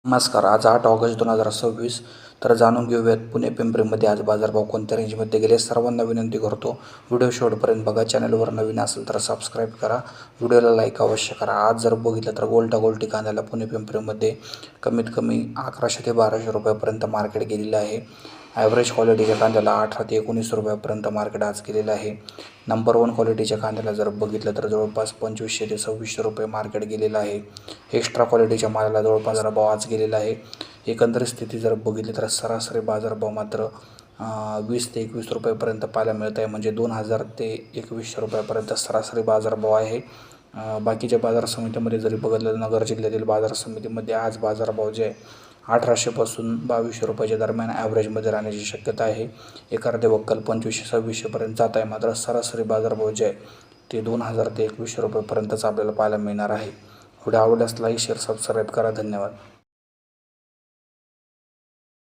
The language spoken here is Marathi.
नमस्कार. आज 8 ऑगस्ट 2026. तर जाणून घेऊयात पुणे पिंपरीमध्ये आज बाजारभाव कोणत्या रेंजमध्ये गेले. सर्वांना विनंती करतो व्हिडिओ शेवटपर्यंत बघा. चॅनलवर नवीन असेल तर सबस्क्राईब करा, व्हिडिओला लाईक अवश्य करा. आज जर बघितलं तर गोल्टी कांद्याला पुणे पिंपरीमध्ये कमीत कमी 1100 ते 1200 रुपयापर्यंत मार्केट गेलेलं आहे. ॲव्हरेज क्वालिटीच्या कांद्याला 18 ते 19 रुपयापर्यंत मार्केट आज गेलेलं आहे. नंबर 1 क्वालिटीच्या कांद्याला जर बघितलं तर जवळपास 2500 ते 2600 रुपये मार्केट गेलेलं आहे. एक्स्ट्रा क्वालिटीच्या मालाला जवळपास बाजारभाव आज गेलेला आहे. एकंदरीत स्थिती जर बघितली तर सरासरी बाजारभाव मात्र 20 ते 21 रुपयापर्यंत पाहायला मिळत आहे. म्हणजे 2000 ते 2100 रुपयापर्यंत सरासरी बाजारभाव आहे. बाकीच्या बाजार समितीमध्ये जरी बघितलं नगर जिल्ह्यातील बाजार समितीमध्ये आज बाजारभाव जे आहे 1800 पासून 2200 रुपयाच्या दरम्यान ॲव्हरेजमध्ये राहण्याची शक्यता आहे. एक अर्धे वक्कल 2500-2600पर्यंत जात आहे. मात्र सरासरी बाजारभाव जे आहे ते 2000 ते 2100 रुपयापर्यंतच आपल्याला पाहायला मिळणार आहे. व्हिडिओ आवडल्यास लाईक शेअर सबस्क्राईब करा. धन्यवाद.